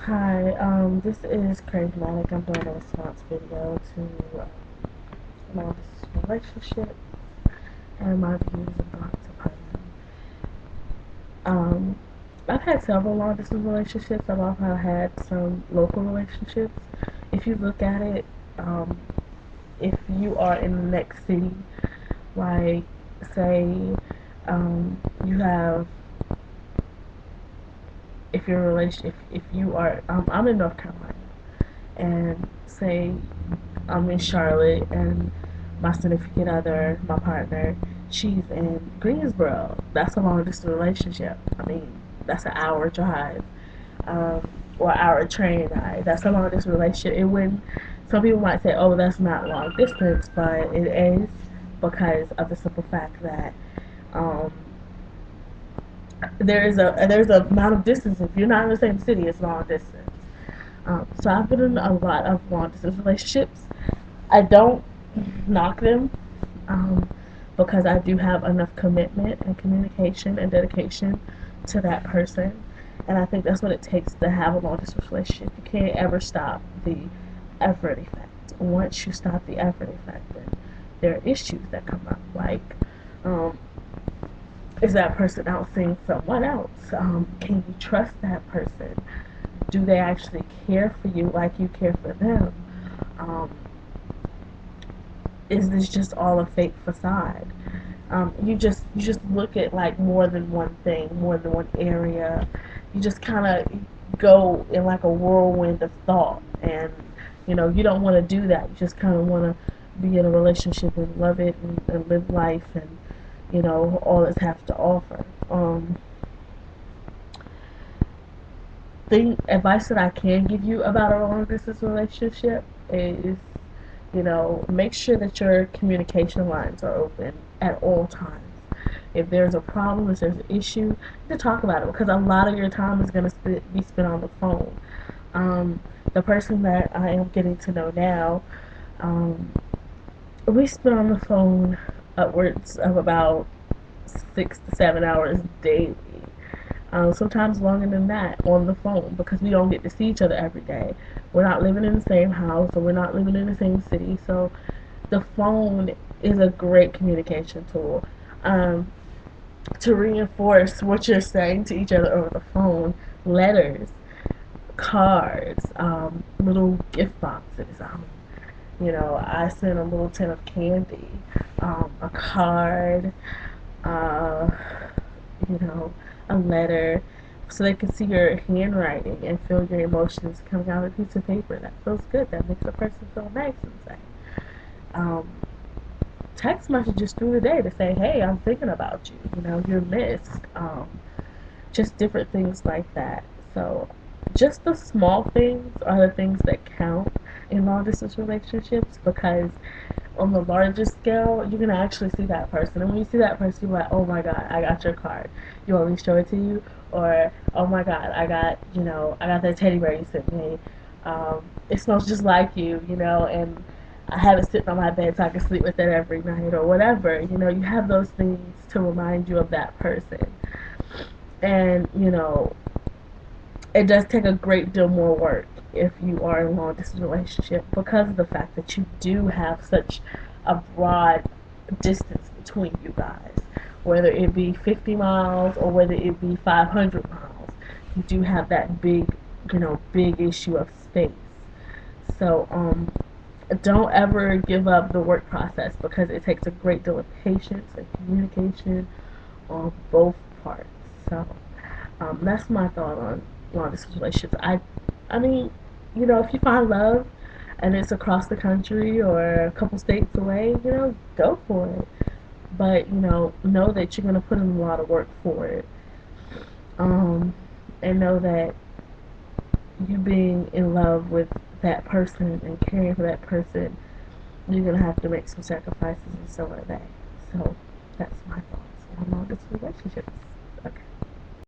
Hi, this is Charismatic. I'm doing a response video to long distance relationship and my views and thoughts upon them. Um, I've had several long distance relationships. I've also had some local relationships. If you look at it, um, if you are in the next city, like say you have, if your relation, if you are, I'm in North Carolina, and say I'm in Charlotte and my significant other, my partner, she's in Greensboro. That's a long distance relationship. I mean, that's an hour drive, or hour train ride. That's a long distance relationship. It wouldn't. Some people might say, "Oh, that's not long distance," but it is because of the simple fact that um, there's a amount of distance. If you're not in the same city, it's long distance. So I've been in a lot of long distance relationships. I don't knock them, um, because I do have enough commitment and communication and dedication to that person. And I think that's what it takes to have a long distance relationship. You can't ever stop the effort effect. Once you stop the effort effect, then there are issues that come up. Like, um, is that person out seeing someone else? Can you trust that person? Do they actually care for you like you care for them? Um, is this just all a fake facade? You just look at like more than one thing, more than one area. You just kind of go in like a whirlwind of thought, and you don't want to do that. You just kind of want to be in a relationship and love it and live life, and all it has to offer. The advice that I can give you about a long distance relationship is, make sure that your communication lines are open at all times. If there's a problem, if there's an issue, to talk about it, because a lot of your time is going to be spent on the phone. The person that I am getting to know now, um, we spend on the phone upwards of about 6 to 7 hours daily. Sometimes longer than that on the phone, because we don't get to see each other every day. We're not living in the same house, or we're not living in the same city. So the phone is a great communication tool. To reinforce what you're saying to each other over the phone, letters, cards, little gift boxes. I send a little tin of candy, a card, uh, you know, a letter, so they can see your handwriting and feel your emotions coming out of a piece of paper. That feels good. That makes a person feel nice inside. Um, Text messages through the day to say, "Hey, I'm thinking about you. You're missed." Just different things like that. So, just the small things are the things that count in long distance relationships, because on the largest scale, you can actually see that person. And when you see that person, you're like, "Oh my God, I got your card. You want me to show it to you?" Or, "Oh my God, I got that teddy bear you sent me. It smells just like you, and I have it sitting on my bed so I can sleep with it every night," or whatever. You have those things to remind you of that person. And, it does take a great deal more work if you are in a long distance relationship, because of the fact that you do have such a broad distance between you guys. Whether it be 50 miles or whether it be 500 miles, you do have that big issue of space. So, don't ever give up the work process, because it takes a great deal of patience and communication on both parts. So, that's my thought on long distance relationships. I mean, if you find love and it's across the country or a couple states away, go for it. But know that you're gonna put in a lot of work for it. Um, and know that you being in love with that person and caring for that person, you're gonna have to make some sacrifices, and so are they. So that's my thoughts on long distance relationships.